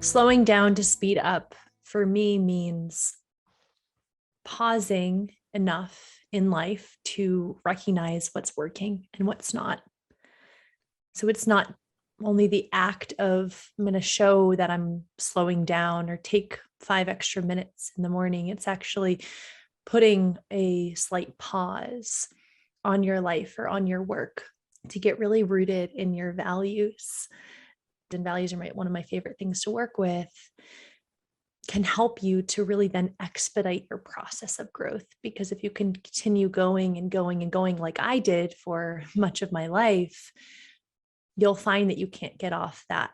Slowing down to speed up for me means pausing enough in life to recognize what's working and what's not. So it's not only the act of I'm going to show that I'm slowing down or take 5 extra minutes in the morning. It's actually putting a slight pause on your life or on your work to get really rooted in your values. And values are one of my favorite things to work with, can help you to really then expedite your process of growth. Because if you can continue going and going and going like I did for much of my life, you'll find that you can't get off that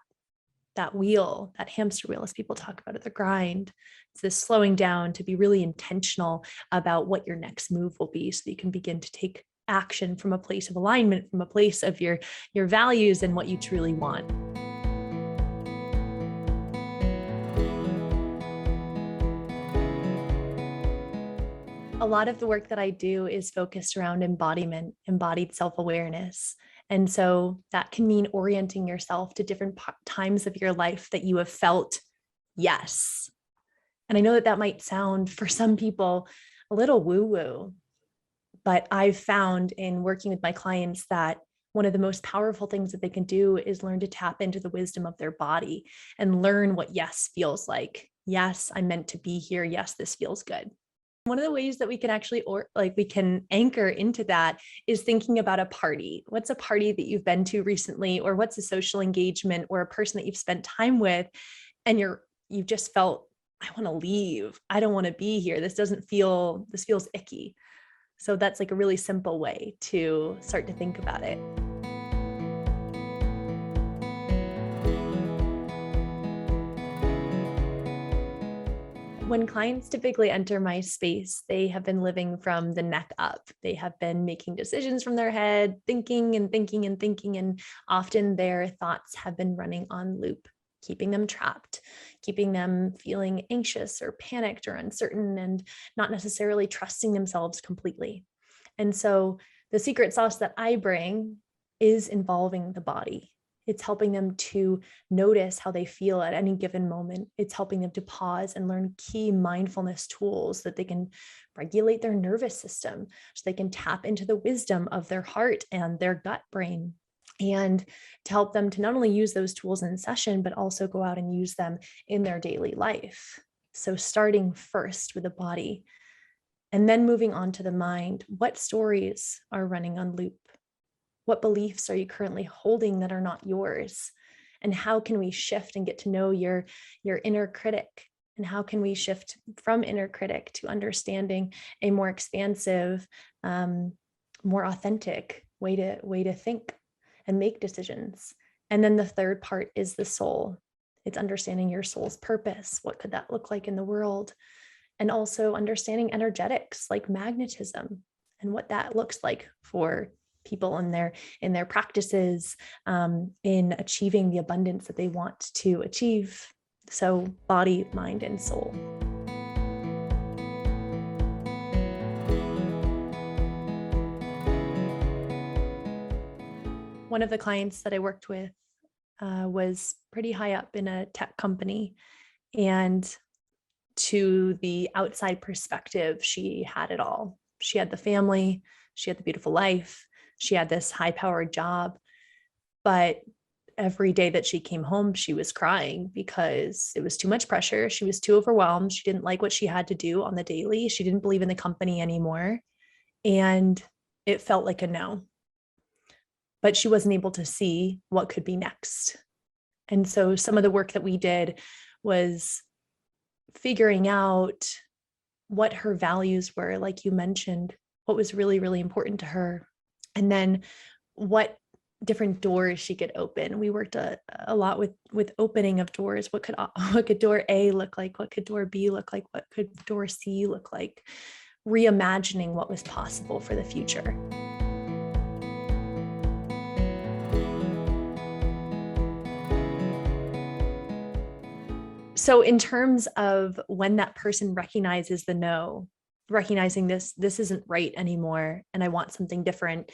wheel, that hamster wheel, as people talk about it, the grind. It's this slowing down to be really intentional about what your next move will be so that you can begin to take action from a place of alignment, from a place of your values and what you truly want. A lot of the work that I do is focused around embodiment, embodied self-awareness. And so that can mean orienting yourself to different times of your life that you have felt yes. And I know that might sound for some people a little woo-woo, but I've found in working with my clients that one of the most powerful things that they can do is learn to tap into the wisdom of their body and learn what yes feels like. Yes, I'm meant to be here. Yes, this feels good. One of the ways that we can actually, we can anchor into that is thinking about a party. What's a party that you've been to recently, or what's a social engagement or a person that you've spent time with, and you've just felt, I want to leave. I don't want to be here. This feels icky. So that's like a really simple way to start to think about it. When clients typically enter my space, they have been living from the neck up. They have been making decisions from their head, thinking and thinking and thinking, and often their thoughts have been running on loop, keeping them trapped, keeping them feeling anxious or panicked or uncertain and not necessarily trusting themselves completely. And so the secret sauce that I bring is involving the body. It's helping them to notice how they feel at any given moment. It's helping them to pause and learn key mindfulness tools that they can regulate their nervous system, so they can tap into the wisdom of their heart and their gut brain, and to help them to not only use those tools in session, but also go out and use them in their daily life. So starting first with the body and then moving on to the mind. What stories are running on loop? What beliefs are you currently holding that are not yours? And how can we shift and get to know your inner critic? And how can we shift from inner critic to understanding a more expansive, more authentic way to think and make decisions? And then the third part is the soul. It's understanding your soul's purpose. What could that look like in the world? And also understanding energetics like magnetism and what that looks like for people in their practices, in achieving the abundance that they want to achieve. So body, mind, and soul. One of the clients that I worked with was pretty high up in a tech company, and to the outside perspective, she had it all. She had the family, she had the beautiful life, she had this high-powered job, but every day that she came home, she was crying because it was too much pressure. She was too overwhelmed. She didn't like what she had to do on the daily. She didn't believe in the company anymore. And it felt like a no. But she wasn't able to see what could be next. And so some of the work that we did was figuring out what her values were, like you mentioned, what was really, really important to her. And then what different doors she could open. We worked a lot with opening of doors. What could door A look like? What could door B look like? What could door C look like? Reimagining what was possible for the future. So in terms of when that person recognizes the no, recognizing this isn't right anymore, and I want something different,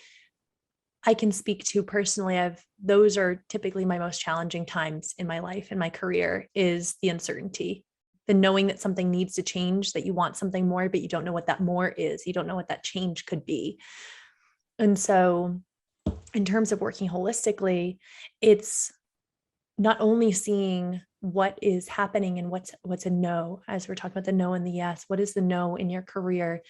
I can speak to personally, those are typically my most challenging times in my life and my career, is the uncertainty, the knowing that something needs to change, that you want something more, but you don't know what that more is. You don't know what that change could be. And so in terms of working holistically, it's not only seeing what is happening and what's a no, as we're talking about the no and the yes, what is the no in your career?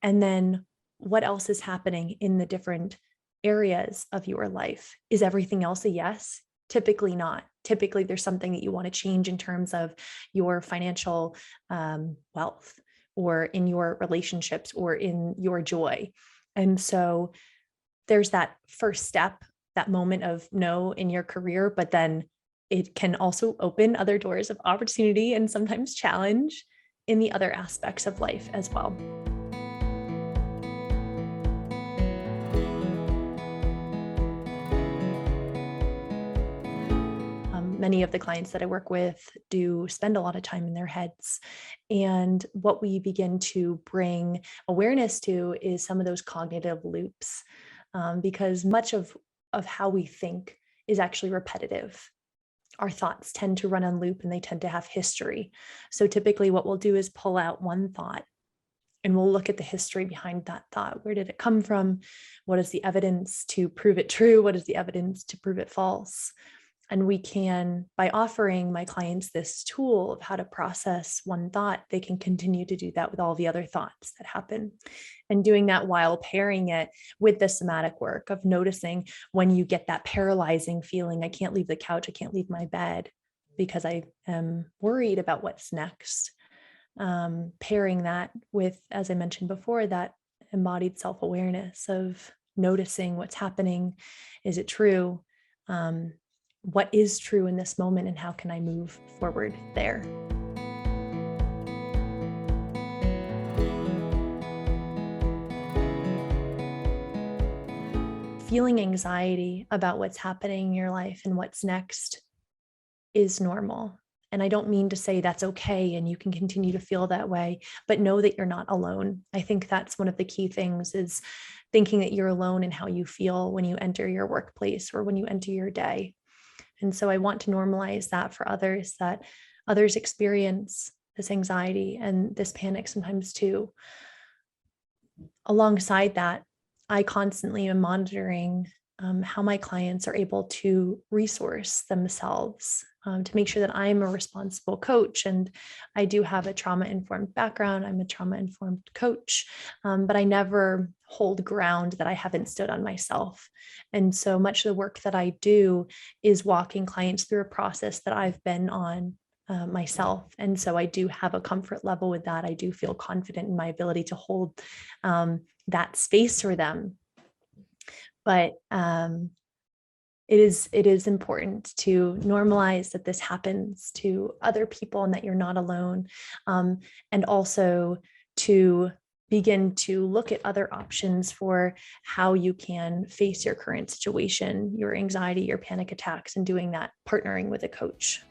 And then what else is happening in the different areas of your life? Is everything else a yes? Typically not. Typically, there's something that you want to change in terms of your financial wealth, or in your relationships, or in your joy. And so there's that first step, that moment of no in your career, but then it can also open other doors of opportunity and sometimes challenge in the other aspects of life as well. Many of the clients that I work with do spend a lot of time in their heads. And what we begin to bring awareness to is some of those cognitive loops, because much of how we think is actually repetitive. Our thoughts tend to run on loop, and they tend to have history. So typically what we'll do is pull out one thought, and we'll look at the history behind that thought. Where did it come from? What is the evidence to prove it true? What is the evidence to prove it false? And we can, by offering my clients this tool of how to process one thought, they can continue to do that with all the other thoughts that happen. And doing that while pairing it with the somatic work of noticing when you get that paralyzing feeling, I can't leave the couch, I can't leave my bed because I am worried about what's next. Pairing that with, as I mentioned before, that embodied self-awareness of noticing what's happening. Is it true? What is true in this moment, and how can I move forward there? Feeling anxiety about what's happening in your life and what's next is normal. And I don't mean to say that's okay and you can continue to feel that way, but know that you're not alone. I think that's one of the key things, is thinking that you're alone in how you feel when you enter your workplace or when you enter your day. And so I want to normalize that for others, that others experience this anxiety and this panic sometimes too. Alongside that, I constantly am monitoring how my clients are able to resource themselves, to make sure that I'm a responsible coach. And I do have a trauma-informed background. I'm a trauma-informed coach, but I never hold ground that I haven't stood on myself. And so much of the work that I do is walking clients through a process that I've been on myself. And so I do have a comfort level with that. I do feel confident in my ability to hold that space for them. But it is important to normalize that this happens to other people and that you're not alone. And also to begin to look at other options for how you can face your current situation, your anxiety, your panic attacks, and doing that, partnering with a coach.